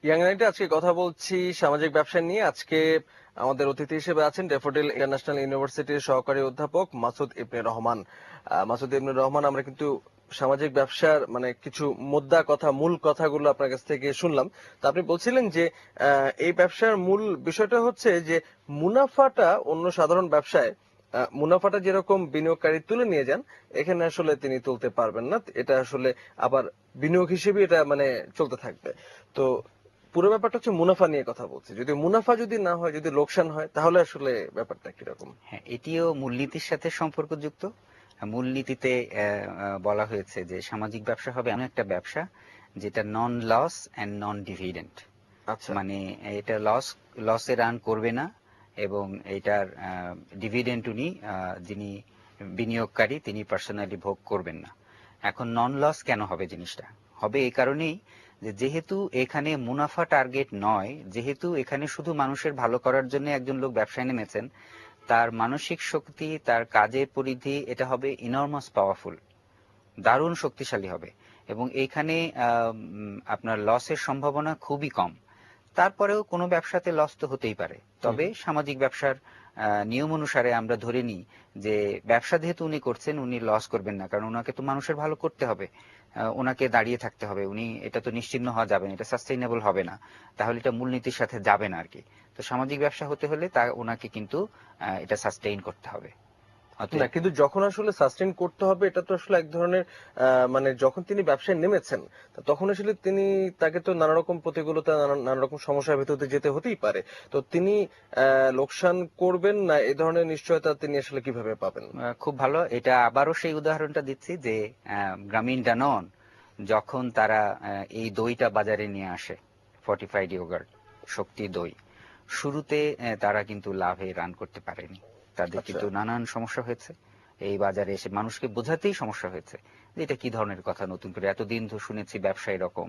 Young নাইটে আজকে কথা বলছি সামাজিক ব্যবসা নিয়ে। আজকে আমাদের অতিথি হিসেবে আছেন ড্যাফোডিল ইন্টারন্যাশনাল ইউনিভার্সিটির সহকারী অধ্যাপক মাসুদ ইবনে রহমান। মাসুদ ইবনে রহমান, আমরা কিন্তু সামাজিক ব্যবসার মানে কিছু মুদ্রা কথা, মূল কথাগুলো আপনার কাছ থেকে শুনলাম। তো আপনি বলছিলেন যে এই ব্যবসার মূল বিষয়টা হচ্ছে যে মুনাফাটা অন্য সাধারণ ব্যবসায় মুনাফাটা যেরকম বিনিয়োগকারী তুলে নিয়ে যান, এখানে আসলে তিনি তুলতে পারবেন না। এটা আসলে আবার বিনিয়োগ হিসেবে এটা মানে চলতে থাকবে। তো পুরো ব্যাপারটা হচ্ছে মুনাফা নিয়ে কথা বলছি। যদি মুনাফা যদি না হয়, যদি লোকসান হয়, তাহলে আসলে ব্যাপারটা কিরকম? হ্যাঁ, এটিও মূলনীতির সাথে সম্পর্কযুক্ত। মূলনীতিতে বলা হয়েছে যে সামাজিক ব্যবসা হবে এমন একটা ব্যবসা যেটা নন লস এন্ড নন ডিভিডেন্ড। আচ্ছা। মানে এটা লসে রান করবে না এবং এটার ডিভিডেন্ড উনি যিনি বিনিয়োগকারী তিনি পার্সোনালি ভোগ করবেন না। এখন নন লস কেন হবে জিনিসটা? হবে এই কারণেই যে যেহেতু এখানে মুনাফা টার্গেট নয়, যেহেতু এখানে শুধু মানুষের ভালো করার জন্য একজন লোক ব্যবসায় নেমেছেন, তার মানসিক শক্তি, তার কাজের পরিধি এটা হবে ইনরমাস পাওয়ারফুল, দারুণ শক্তিশালী হবে এবং এইখানে আপনার লসের সম্ভাবনা খুবই কম। তারপরেও কোনো ব্যবসাতে লস তো হতেই পারে, তবে সামাজিক ব্যবসার নিয়ম অনুসারে আমরা ধরে নিই যে ব্যবসা যেহেতু উনি করছেন উনি লস করবেন না, কারণ ওনাকে তো মানুষের ভালো করতে হবে, ওনাকে দাঁড়িয়ে থাকতে হবে, উনি এটা তো নিশ্চিহ্ন হওয়া যাবে না, এটা সাস্টেইনেবল হবে না, তাহলে এটা মূলনীতির সাথে যাবে না আর কি। তো সামাজিক ব্যবসা হতে হলে তা ওনাকে কিন্তু এটা সাস্টেইন করতে হবে। না, কিন্তু যখন আসলে সাস্টেইন করতে হবে, এটা তো আসলে এক ধরনের মানে যখন তিনি ব্যবসায় নেমেছেন, তখন আসলে তাকে তো নানা রকম প্রতিকূলতা, নানা রকম সমস্যার ভেতর দিয়ে যেতে হতেই পারে। তো তিনি লোকসান করবেন না এই ধরনের নিশ্চয়তা তিনি আসলে কিভাবে পাবেন? খুব ভালো, এটা আবারও সেই উদাহরণটা দিচ্ছি যে গ্রামীণ ডানন যখন তারা এই দইটা বাজারে নিয়ে আসে, ফর্টিফাইড ইয়োগার্ট, শক্তি দই, শুরুতে তারা কিন্তু লাভে রান করতে পারেনি, তাদের আচ্ছা। কিন্তু নানান সমস্যা হয়েছে। এই বাজারে এসে মানুষকে বোঝাতেই সমস্যা হয়েছে যে এটা কি ধরনের কথা, নতুন করে এতদিন তো শুনেছি ব্যবসা এরকম,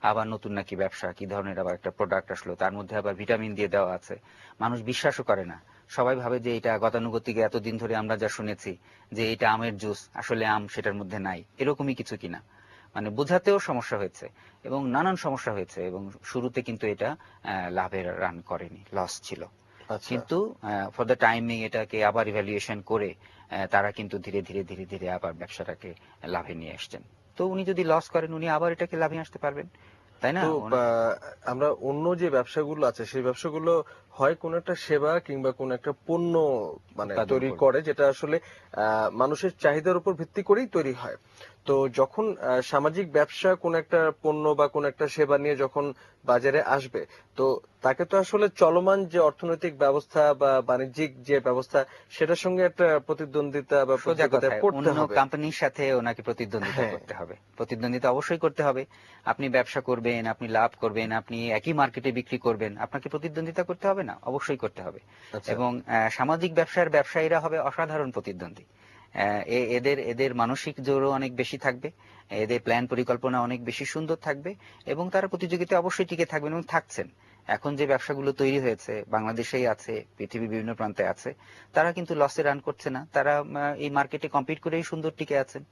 আবার নতুন নাকি ব্যবসা, কি ধরনের আবার একটা প্রোডাক্ট আসলো, তার মধ্যে আবার ভিটামিন দিয়ে দেওয়া আছে, মানুষ বিশ্বাসও করে না। সবাই ভাবে যে এটা গতানুগতিক, এতদিন ধরে আমরা যা শুনেছি যে এটা আমের জুস, আসলে আম সেটার মধ্যে নাই, এরকমই কিছু কিনা, মানে বোঝাতেও সমস্যা হয়েছে এবং নানান সমস্যা হয়েছে এবং শুরুতে কিন্তু এটা লাভের রান করেনি, লস ছিল। আচ্ছা। কিন্তু ফর দ্য টাইমিং এটাকে আবার ইভ্যালুয়েশন করে তারা কিন্তু ধীরে ধীরে ধীরে ধীরে আবার ব্যবসাটাকে লাভে নিয়ে আসছেন। তো উনি যদি লস করেন উনি আবার এটাকে লাভে আসতে পারবেন, তাই না? তো আমরা অন্য যে ব্যবসাগুলো আছে সেই ব্যবসাগুলো হয় কোন একটা সেবা কিংবা কোন একটা পণ্য মানে উৎপাদন তৈরি করবে। করে, যেটা আসলে মানুষের চাহিদার উপর ভিত্তি করেই তৈরি হয়। তো যখন সামাজিক ব্যবসা কোন একটা পণ্য বা কোন একটা সেবা নিয়ে যখন বাজারে আসবে, তো তাকে তো আসলে চলমান যে অর্থনৈতিক ব্যবস্থা বা বাণিজ্যিক যে ব্যবস্থা, সেটার সঙ্গে একটা প্রতিদ্বন্দ্বিতা বা সোজা প্রতিযোগিতায় কথায় পড়তে অন্য হবে। কোম্পানির সাথে ওনাকে প্রতিদ্বন্দ্বিতা হ্যাঁ। করতে হবে, প্রতিদ্বন্দ্বিতা অবশ্যই করতে হবে। আপনি ব্যবসা করবেন, আপনি লাভ করবেন, আপনি একই মার্কেটে বিক্রি করবেন, আপনাকে প্রতিদ্বন্দ্বিতা করতে হবে না? অবশ্যই করতে হবে। আচ্ছা। এবং সামাজিক ব্যবসার ব্যবসায়ীরা হবে অসাধারণ প্রতিদ্বন্দ্বী। এদের এদের মানসিক জোরও অনেক বেশি থাকবে, এদের প্ল্যান পরিকল্পনা অনেক বেশি সুন্দর থাকবে এবং তারা প্রতিযোগিতায় অবশ্যই টিকে থাকবেন এবং থাকছেন। এখন যে ব্যবসাগুলো তৈরি হয়েছে বাংলাদেশেই আছে, পৃথিবীর বিভিন্ন প্রান্তে আছে, তারা কিন্তু লসে রান করছে না, তারা এই মার্কেটে কম্পিট করেই সুন্দর টিকে আছেন।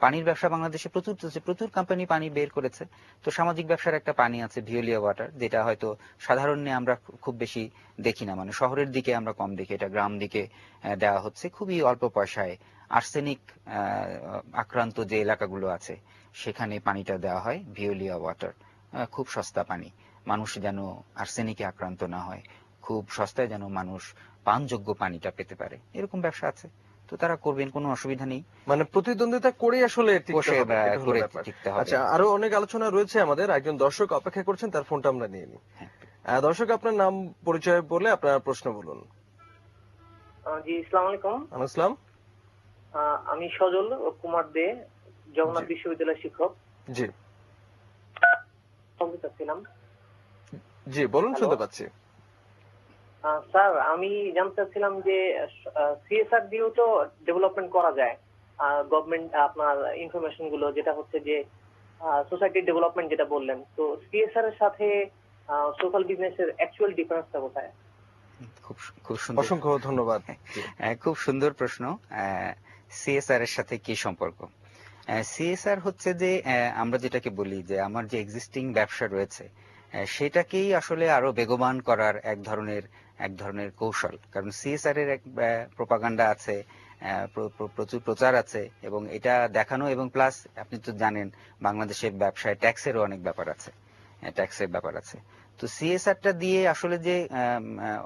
পানির ব্যবসা বাংলাদেশে প্রচুর চলছে, প্রচুর কোম্পানি পানি বের করেছে। তো সামাজিক ব্যবসার একটা পানি আছে ভিওলিয়া ওয়াটার, যেটা হয়তো সাধারণে আমরা খুব বেশি দেখি না, মানে শহরের দিকে আমরা কম দেখি, এটা গ্রাম দিকে দেওয়া হচ্ছে খুবই অল্প পয়সায়। আর্সেনিক আক্রান্ত যে এলাকাগুলো আছে সেখানে পানিটা দেওয়া হয় ভিওলিয়া ওয়াটার, খুব সস্তা পানি, মানুষ যেন আর্সেনিকে আক্রান্ত না হয়, খুব সস্তায় যেন মানুষ পানযোগ্য পানিটা পেতে পারে, এরকম ব্যবসা আছে। তো তারা করবেন, কোনো অসুবিধা নেই। মানে প্রতিদ্বন্দ্বিতা করেই আসলে টিকতে বসে হবে, এটা হলো করে ব্যাপার। টিকতে হবে। আচ্ছা, আরো অনেক আলোচনা রয়েছে আমাদের। একজন দর্শক অপেক্ষা করছেন, তার ফোনটা আমরা নিয়ে নিই। হ্যাঁ, দর্শক, আপনার নাম পরিচয় বলে আপনার প্রশ্ন বলুন। জি, আসসালামু আলাইকুম। আসসালাম। আমি সজল কুমার দে, জি। জগন্নাথ বিশ্ববিদ্যালয়ের শিক্ষক। জি। বলতে চাচ্ছিলাম। জি, বলুন, হ্যালো, শুনতে পাচ্ছি। স্যার, আমি জানতে চাচ্ছিলাম যে সিএসআর দিয়েও তো ডেভেলপমেন্ট করা যায়। গভর্নমেন্ট আপনার ইনফরমেশন গুলো যেটা হচ্ছে যে সোসাইটি ডেভেলপমেন্ট যেটা বললেন, তো সিএসআর এর সাথে সোশ্যাল বিজনেসের অ্যাকচুয়াল ডিফারেন্সটা কোথায়? খুব খুব সুন্দর। অসংখ্য ধন্যবাদ। জি। খুব সুন্দর প্রশ্ন। সিএসআর এর সাথে কি সম্পর্ক? সিএসআর হচ্ছে যে আমরা যেটাকে বলি যে আমার যে এক্সিস্টিং ব্যবসা রয়েছে সেটাকেই আসলে আরো বেগবান করার এক ধরনের কৌশল। কারণ সিএসআর এর এক প্রোপাগান্ডা আছে, প্রচুর প্রচার আছে, এবং এটা দেখানো, এবং প্লাস আপনি তো জানেন বাংলাদেশের ব্যবসায় ট্যাক্সেরও অনেক ব্যাপার আছে, ট্যাক্সের ব্যাপার আছে। তো সিএসআরটা দিয়ে আসলে যে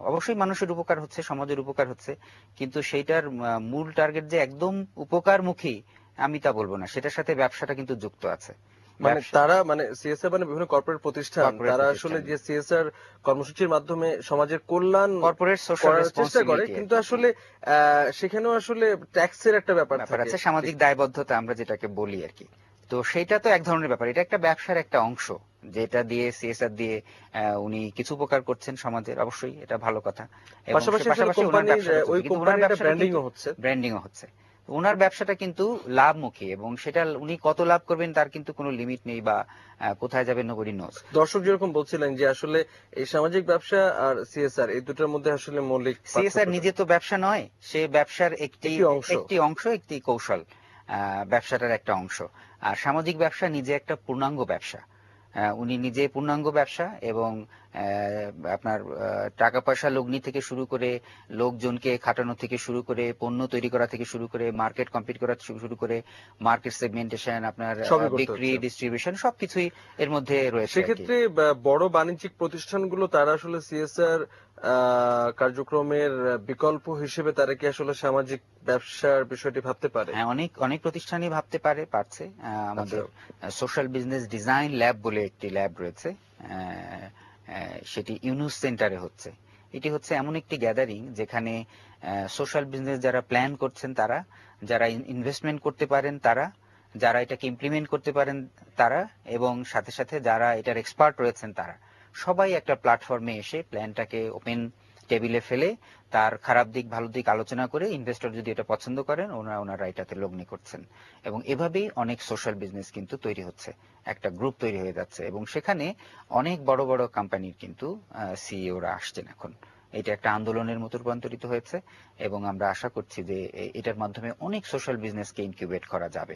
অবশ্যই মানুষের উপকার হচ্ছে, সমাজের উপকার হচ্ছে, কিন্তু সেইটার মূল টার্গেট যে একদম উপকারমুখী আমি তা বলবো না, সেটার সাথে ব্যবসাটা কিন্তু যুক্ত আছে। মানে তারা মানে সিএসআর মানে বিভিন্ন কর্পোরেট প্রতিষ্ঠান, তারা আসলে যে সিএসআর কর্মসূচির মাধ্যমে সমাজের কল্যাণ কর্পোরেট সোশ্যাল করার চেষ্টা করে, রেসপন্সিবিলিটি, কিন্তু আসলে সেখানেও আসলে ট্যাক্সের একটা ব্যাপার থাকে, আছে সামাজিক দায়বদ্ধতা আমরা যেটাকে বলি আর কি। তো সেটা তো এক ধরনের ব্যাপার, এটা একটা ব্যবসার একটা অংশ, যেটা দিয়ে সিএসআর দিয়ে উনি কিছু উপকার করছেন সমাজের, অবশ্যই এটা ভালো কথা। এবং পাশাপাশি ওনার ব্যবসাটা ওই কোম্পানির ব্র্যান্ডিংও হচ্ছে, ব্র্যান্ডিংও হচ্ছে। ওনার ব্যবসাটা কিন্তু লাভমুখী, এবং সেটা উনি কত লাভ করবেন তার কিন্তু কোনো লিমিট নেই, বা কোথায় যাবেন নোবডি নোজ। দর্শক যেরকম বলছিলেন যে আসলে এই সামাজিক ব্যবসা আর সিএসআর এই দুটোর মধ্যে আসলে মৌলিক সিএসআর নিজে তো ব্যবসা নয়, সে ব্যবসার একটি অংশ, একটি কৌশল, ব্যবসাটার একটা অংশ। আর সামাজিক ব্যবসা নিজে একটা পূর্ণাঙ্গ ব্যবসা, উনি নিজে পূর্ণাঙ্গ ব্যবসা, এবং আপনার টাকা পয়সা লগ্নি থেকে শুরু করে, লোকজনকে খাটানো থেকে শুরু করে, পণ্য তৈরি করা থেকে শুরু করে, মার্কেট কম্পিট করা শুরু করে, মার্কেট সেগমেন্টেশন, আপনার বিক্রি, ডিস্ট্রিবিউশন, সবকিছুই এর মধ্যে রয়েছে। সেক্ষেত্রে বড় বাণিজ্যিক প্রতিষ্ঠানগুলো তারা আসলে সিএসআর কার্যক্রমের বিকল্প হিসেবে তারা কি আসলে সামাজিক ব্যবসার বিষয়টি ভাবতে পারে? হ্যাঁ, অনেক প্রতিষ্ঠানই ভাবতে পারছে। আমাদের সোশ্যাল বিজনেস ডিজাইন ল্যাব বলে একটি ল্যাব রয়েছে, সেটি ইউনুস সেন্টারে হচ্ছে। এটি হচ্ছে এমন একটি গ্যাদারিং যেখানে সোশ্যাল বিজনেস যারা প্ল্যান করছেন তারা, যারা ইনভেস্টমেন্ট করতে পারেন তারা, যারা এটাকে ইমপ্লিমেন্ট করতে পারেন তারা, এবং সাথে সাথে যারা এটার এক্সপার্ট রয়েছেন তারা, সবাই একটা প্ল্যাটফর্মে এসে প্ল্যানটাকে ওপেন টেবিলে ফেলে তার খারাপ দিক ভালো দিক আলোচনা করে, ইনভেস্টর যদি এটা পছন্দ করেন ওনারা এটাতে লগ্নি করছেন। এবং এভাবেই অনেক সোশ্যাল বিজনেস কিন্তু তৈরি হচ্ছে, একটা গ্রুপ তৈরি হয়ে যাচ্ছে, এবং সেখানে অনেক বড় বড় কোম্পানির কিন্তু সিইওরা আসছেন এখন। এটা একটা আন্দোলনের মতো রূপান্তরিত হয়েছে, এবং আমরা আশা করছি যে এটার মাধ্যমে অনেক সোশ্যাল বিজনেসকে ইনকিউবেট করা যাবে।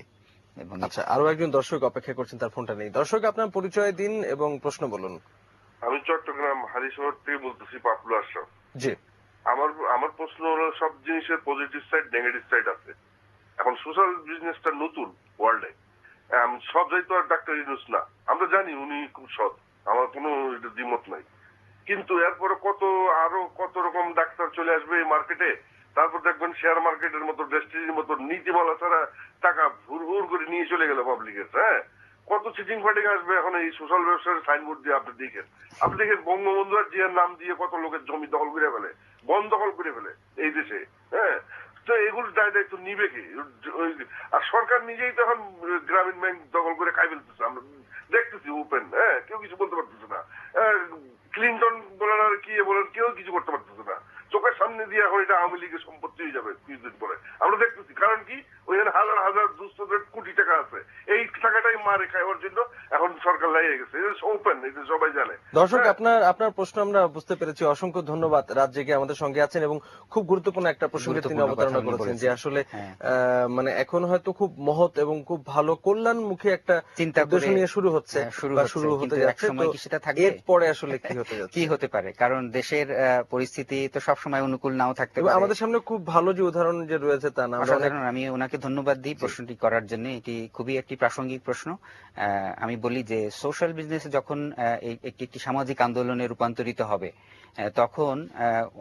আচ্ছা, আরো একজন দর্শক অপেক্ষা করছেন, তার ফোনটা নেই। দর্শক, আপনার পরিচয় দিন এবং প্রশ্ন বলুন। আমি চট্টগ্রাম হালিশহর থেকে বলতেছি, পাপুল আশরাফ। জি, আমার প্রশ্ন হলো, সব জিনিসের পজিটিভ সাইড নেগেটিভ সাইড আছে। এখন সোশ্যাল বিজনেসটা নতুন ওয়ার্ল্ডে, সব যাই তো আর ডাক্তার ইউনুস না, আমরা জানি উনি খুব সৎ, আমার কোনো দ্বিমত নাই। কিন্তু এরপরে আরো কত রকম ডাক্তার চলে আসবে এই মার্কেটে, তারপর দেখবেন শেয়ার মার্কেটের মতো ডেস্টিনির মতো নীতিমালা ছাড়া টাকা ভুর করে নিয়ে চলে গেল পাবলিকের। হ্যাঁ, কত চিটিং ফাটিং আসবে এখন এই সোশ্যাল ব্যবসার সাইনবোর্ড দিয়ে। আপনি দেখেন বঙ্গবন্ধু আর জিয়ার নাম দিয়ে কত লোকের জমি দখল করে ফেলে, বন দখল করে ফেলে এই দেশে। হ্যাঁ, তো এগুলো দায়িত্ব নিবে কি? আর সরকার নিজেই তো এখন গ্রামীণ ব্যাংক দখল করে খাই ফেলতেছে, আমরা দেখতেছি ওপেন। হ্যাঁ, কেউ কিছু বলতে পারতেছে না। ক্লিনটন বলেন আর কি বলেন, কেউ কিছু করতে পারতেছে না। চোখের সামনে দিয়ে এখন এটা আওয়ামী লীগের সম্পত্তি হয়ে যাবে কিছুদিন পরে, আমরা দেখতেছি। কারণ কি, ওইখানে হাজার হাজার দুস্থদের কোটি টাকা আছে, এই টাকাটাই মারে খাওয়ার জন্য এখন সরকার লাগিয়ে গেছে। ওপেন, এটা সবাই জানে। দর্শক, আপনার প্রশ্ন আমরা বুঝতে পেরেছি, অসংখ্য ধন্যবাদ। রাত জেগে আমাদের সঙ্গে আছেন এবং খুব গুরুত্বপূর্ণ একটা প্রসঙ্গে তিনি অবতারণা করেছেন যে আসলে মানে এখন হয়তো খুব মহৎ এবং খুব ভালো কল্যাণমুখী একটা চিন্তা নিয়ে শুরু হচ্ছে, শুরু হতে যাচ্ছে, এরপরে আসলে কি হতে পারে, কারণ দেশের পরিস্থিতি তো সবসময় অনুকূল নাও থাকতে পারে। আমাদের সামনে খুব ভালো যে উদাহরণ যে রয়েছে তা না। আমি ওনাকে ধন্যবাদ দিই প্রশ্নটি করার জন্য, এটি খুবই একটি প্রাসঙ্গিক প্রশ্ন। আমি বলি যে সোশ্যাল বিজনেস যখন একটি সামাজিক আন্দোলনে রূপান্তরিত হবে, তখন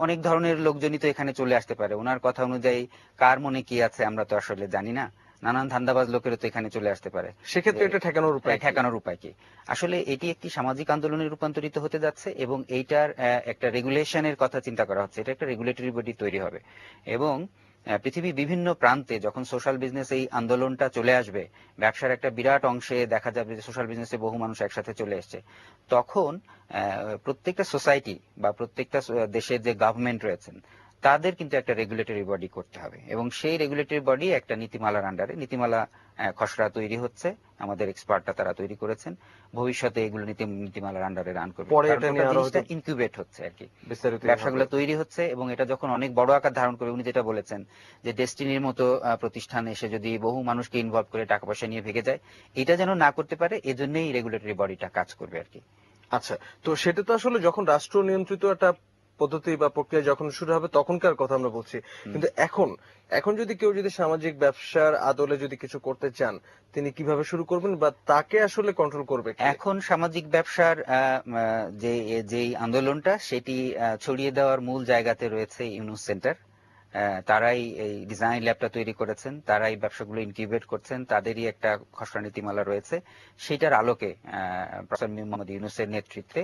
অনেক ধরনের লোকজনই তো এখানে চলে আসতে পারে। ওনার কথা অনুযায়ী কার মনে কি আছে আমরা তো আসলে জানি না, নানান ধান্দাবাজ লোকেরও তো এখানে চলে আসতে পারে। সেক্ষেত্রে এটা ঠেকানোর উপায় কি? আসলে এটি একটি সামাজিক আন্দোলনে রূপান্তরিত হতে যাচ্ছে, এবং এইটার একটা রেগুলেশনের কথা চিন্তা করা হচ্ছে। এটা একটা রেগুলেটরি বডি তৈরি হবে, এবং পৃথিবীর বিভিন্ন প্রান্তে যখন সোশ্যাল বিজনেস এই আন্দোলনটা চলে আসবে, ব্যবসার একটা বিরাট অংশে দেখা যাবে যে সোশ্যাল বিজনেসে বহু মানুষ একসাথে চলে এসছে, তখন প্রত্যেকটা সোসাইটি বা প্রত্যেকটা দেশের যে গভর্নমেন্ট রয়েছেন তাদের কিন্তু একটা রেগুলেটরি বডি করতে হবে, এবং সেই রেগুলেটরি বডি একটা নীতিমালার আন্ডারে, নীতিমালা খসড়া তৈরি হচ্ছে, আমাদের এক্সপার্টরা তারা তৈরি করেছেন। ভবিষ্যতে এগুলো নীতিমালার আন্ডারে রান করবে, ইনকিউবেট হচ্ছে আর কি, ব্যবসাগুলো তৈরি হচ্ছে। এবং এটা যখন অনেক বড় আকার ধারণ করবে, উনি যেটা বলেছেন যে ডেস্টিনির মতো প্রতিষ্ঠান এসে যদি বহু মানুষকে ইনভলভ করে টাকা পয়সা নিয়ে ভেগে যায়, এটা যেন না করতে পারে, এজন্যই রেগুলেটরি বডিটা কাজ করবে আর কি। আচ্ছা, তো সেটা তো আসলে যখন রাষ্ট্র নিয়ন্ত্রিত একটা পদ্ধতি বা প্রক্রিয়া যখন শুরু হবে তখনকার কথা আমরা বলছি, হুম। কিন্তু এখন এখন যদি কেউ যদি সামাজিক ব্যবসার আদলে যদি কিছু করতে চান, তিনি কিভাবে শুরু করবেন বা তাকে আসলে কন্ট্রোল করবে কে? এখন সামাজিক ব্যবসার যে যেই আন্দোলনটা সেটি ছড়িয়ে দেওয়ার মূল জায়গাতে রয়েছে ইউনুস সেন্টার। তারাই এই ডিজাইন ল্যাবটা তৈরি করেছেন, তারাই ব্যবসাগুলো ইনকিউবেট করছেন, তাদেরই একটা খসড়া নীতিমালা রয়েছে, সেটার আলোকে প্রফেসর মোহাম্মদ ইউনুসের নেতৃত্বে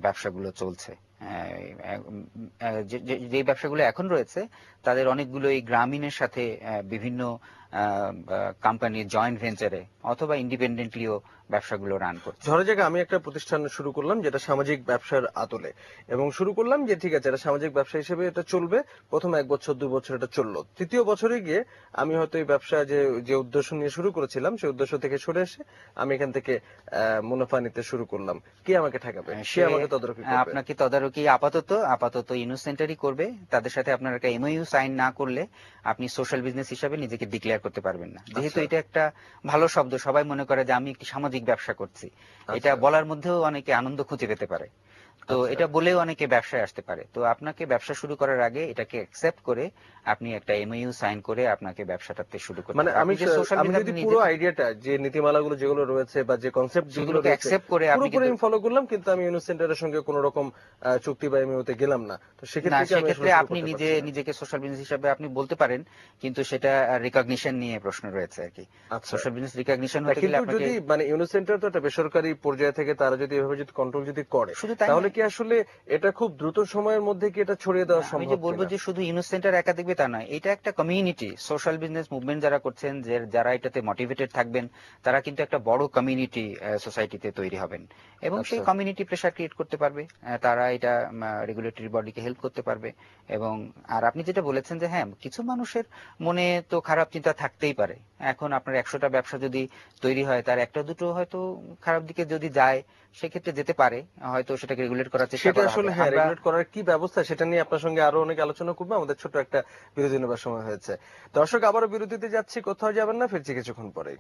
ব্যবসাগুলো চলছে। যে ব্যবসাগুলো এখন রয়েছে তাদের অনেকগুলো এই গ্রামীণের সাথে বিভিন্ন কোম্পানির জয়েন্ট ভেঞ্চারে অথবা ইন্ডিপেন্ডেন্টলিও ব্যবসাগুলো রান করছে। ধরা যাক আমি একটা প্রতিষ্ঠান শুরু করলাম যেটা সামাজিক ব্যবসার আদলে, এবং শুরু করলাম যে ঠিক আছে এটা সামাজিক ব্যবসা হিসেবে এটা চলবে, প্রথম 1 বছর 2 বছর এটা চললো, তৃতীয় বছরে গিয়ে আমি হয়তো এই ব্যবসা যে যে উদ্দেশ্য নিয়ে শুরু করেছিলাম সেই উদ্দেশ্য থেকে সরে এসে আমি এখান থেকে মুনাফা নিতে শুরু করলাম, কে আমাকে ঠেকাবে? সে আমাকে তদারকি করবে? আপনাকে তদারকি আপাতত ইউনুস সেন্টারই করবে। তাদের সাথে আপনার একটা এমওইউ সাইন না করলে আপনি সোশ্যাল বিজনেস হিসাবে নিজেকে ডিক্লেয়ার করতে পারবেন না। যেহেতু এটা একটা ভালো শব্দ, সবাই মনে করে যে আমি একটি সামাজিক ব্যবসা করছি, এটা বলার মধ্যেও অনেকে আনন্দ খুঁজে পেতে পারে, তো এটা বলেও অনেকে ব্যবসায় আসতে পারে। তো আপনাকে ব্যবসা শুরু করার আগে এটাকে অ্যাকসেপ্ট করে আপনি একটা এমওইউ সাইন করে আপনাকে ব্যবসাটাতে শুরু করতে মানে হবে। আমি আপনি যে সোশ্যাল আমি যদি পুরো আইডিয়াটা যে নীতিমালাগুলো যেগুলো রয়েছে বা যে কনসেপ্ট যেগুলো সেগুলোকে রয়েছে অ্যাকসেপ্ট করে আপনি পুরোপুরি আমি ফলো করলাম, কিন্তু আমি ইউনুস সেন্টারের সঙ্গে কোনো রকম চুক্তি বা এমইউতে গেলাম না, তো না, সেক্ষেত্রে কি আমি আসলে সেক্ষেত্রে শুরু আপনি করতে নিজে পারছি না? নিজেকে সোশ্যাল বিজনেস হিসাবে আপনি বলতে পারেন, কিন্তু সেটা রিকগনিশন নিয়ে প্রশ্ন রয়েছে আর কি। আচ্ছা, সোশ্যাল বিজনেস রিকগনিশন না হতে গেলে কিন্তু আপনাকে যদি মানে ইউনুস সেন্টার তো একটা বেসরকারি পর্যায় থেকে তারা যদি এভাবে যদি কন্ট্রোল যদি করে, শুধু তাই তাহলে নয়, কি আসলে এটা খুব দ্রুত সময়ের মধ্যে কি এটা ছড়িয়ে দেওয়া আমি যে সম্ভব বলবো কিনা? যে শুধু ইউনুস সেন্টার একা দেখবে তা নয়, এটা একটা কমিউনিটি। সোশ্যাল বিজনেস মুভমেন্ট যারা করছেন, যে যারা এটাতে মোটিভেটেড থাকবেন, তারা কিন্তু একটা বড় কমিউনিটি সোসাইটিতে তৈরি হবেন, এবং সেই আচ্ছা, কমিউনিটি প্রেসার ক্রিয়েট করতে পারবে। তারা এটা রেগুলেটরি বডিকে হেল্প করতে পারবে। এবং আর আপনি যেটা বলেছেন যে হ্যাঁ, কিছু মানুষের মনে তো খারাপ চিন্তা থাকতেই পারে। এখন আপনার 100টা ব্যবসা যদি তৈরি হয়, তার একটা দুটো হয়তো খারাপ দিকে যদি যায়, সেক্ষেত্রে যেতে পারে, হয়তো সেটাকে রেগুলেট করার চেষ্টা সেটা করা আসলে হবে। হ্যাঁ আমরা রেগুলেট করার কি ব্যবস্থা সেটা নিয়ে আপনার সঙ্গে আরো অনেক আলোচনা করবো, আমাদের ছোট একটা বিরতি নেবার সময় হয়েছে। দর্শক, আবারও বিরতিতে যাচ্ছি, কোথাও যাবেন না, ফিরছি কিছুক্ষণ পরেই।